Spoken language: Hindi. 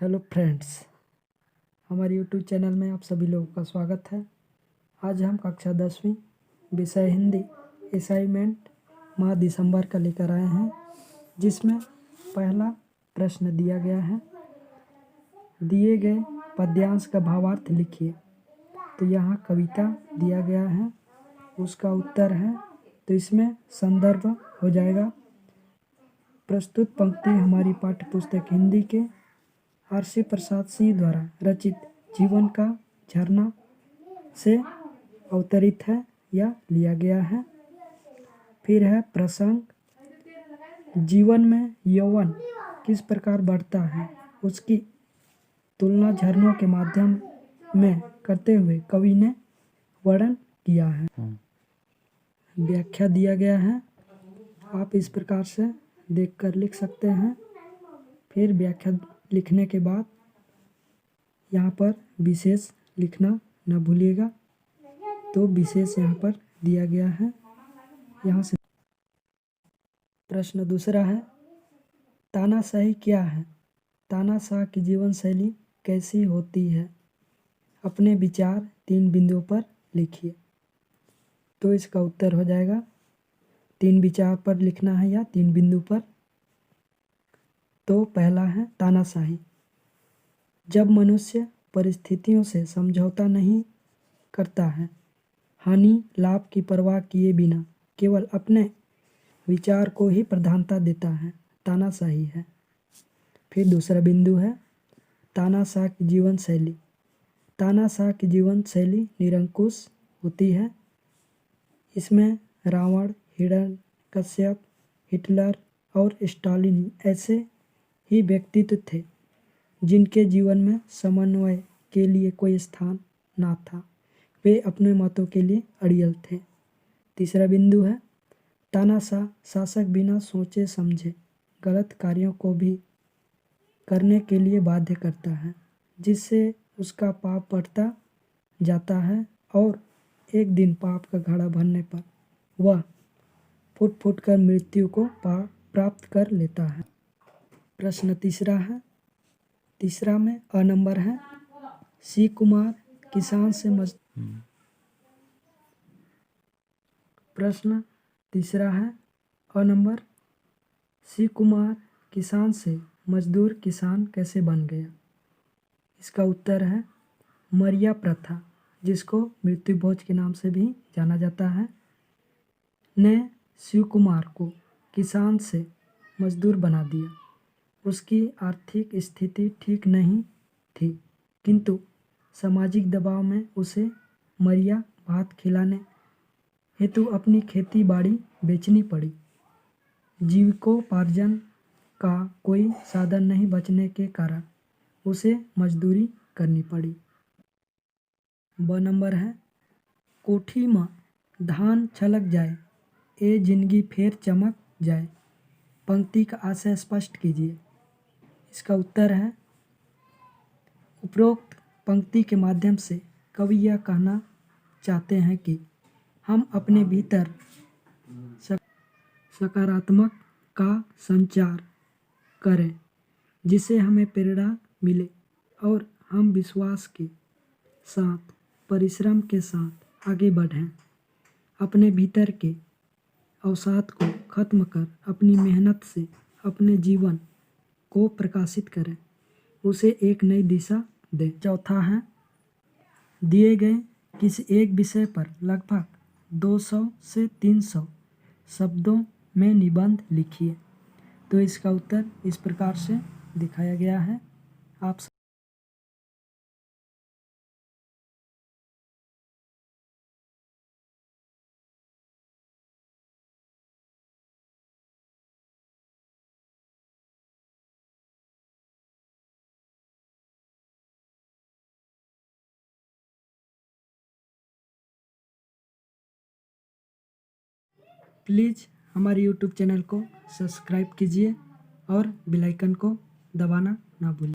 हेलो फ्रेंड्स, हमारे यूट्यूब चैनल में आप सभी लोगों का स्वागत है। आज हम कक्षा 10वीं विषय हिंदी असाइनमेंट माह दिसंबर का लेकर आए हैं, जिसमें पहला प्रश्न दिया गया है, दिए गए पद्यांश का भावार्थ लिखिए। तो यहाँ कविता दिया गया है, उसका उत्तर है, तो इसमें संदर्भ हो जाएगा। प्रस्तुत पंक्ति हमारी पाठ्य पुस्तक हिंदी के आर.सी. प्रसाद सिंह द्वारा रचित जीवन का झरना से अवतरित है या लिया गया है। फिर है प्रसंग, जीवन में यौवन किस प्रकार बढ़ता है, उसकी तुलना झरनों के माध्यम में करते हुए कवि ने वर्णन किया है। व्याख्या दिया गया है, आप इस प्रकार से देखकर लिख सकते हैं। फिर व्याख्या लिखने के बाद यहाँ पर विशेष लिखना न भूलिएगा। तो विशेष यहाँ पर दिया गया है। यहाँ से प्रश्न दूसरा है, तानाशाही क्या है? तानाशाह की जीवन शैली कैसी होती है? अपने विचार 3 बिंदुओं पर लिखिए। तो इसका उत्तर हो जाएगा 3 विचार पर लिखना है या 3 बिंदु पर। तो पहला है तानाशाही, जब मनुष्य परिस्थितियों से समझौता नहीं करता है, हानि लाभ की परवाह किए बिना केवल अपने विचार को ही प्रधानता देता है, तानाशाही है। फिर दूसरा बिंदु है तानाशाह की जीवन शैली। तानाशाह की जीवन शैली निरंकुश होती है। इसमें रावण, हिरण्यकश्यप, हिटलर और स्टालिन ऐसे ही व्यक्तित्व थे जिनके जीवन में समन्वय के लिए कोई स्थान ना था। वे अपने मतों के लिए अड़ियल थे। तीसरा बिंदु है तानाशाह शासक बिना सोचे समझे गलत कार्यों को भी करने के लिए बाध्य करता है, जिससे उसका पाप बढ़ता जाता है और एक दिन पाप का घड़ा भरने पर वह फुट फुट कर मृत्यु को प्राप्त कर लेता है। प्रश्न तीसरा है, तीसरा में अ नंबर है, सी कुमार किसान से प्रश्न तीसरा है अ नंबर, सी कुमार किसान से मजदूर किसान कैसे बन गया? इसका उत्तर है मरिया प्रथा, जिसको मृत्यु भोज के नाम से भी जाना जाता है, ने शिव कुमार को किसान से मजदूर बना दिया। उसकी आर्थिक स्थिति ठीक नहीं थी, किंतु सामाजिक दबाव में उसे मरिया भात खिलाने हेतु अपनी खेती बाड़ी बेचनी पड़ी। जीविकोपार्जन का कोई साधन नहीं बचने के कारण उसे मजदूरी करनी पड़ी। ब नंबर है, कोठी में धान छलक जाए, ए जिंदगी फिर चमक जाए। पंक्ति का आशय स्पष्ट कीजिए। इसका उत्तर है, उपरोक्त पंक्ति के माध्यम से कवि यह कहना चाहते हैं कि हम अपने भीतर सकारात्मक का संचार करें, जिससे हमें प्रेरणा मिले और हम विश्वास के साथ, परिश्रम के साथ आगे बढ़ें। अपने भीतर के अवसाद को खत्म कर अपनी मेहनत से अपने जीवन को प्रकाशित करें, उसे एक नई दिशा दें। चौथा है, दिए गए किसी एक विषय पर लगभग 200 से 300 शब्दों में निबंध लिखिए। तो इसका उत्तर इस प्रकार से दिखाया गया है। आप प्लीज़ हमारे यूट्यूब चैनल को सब्सक्राइब कीजिए और बेल आइकन को दबाना ना भूलिए।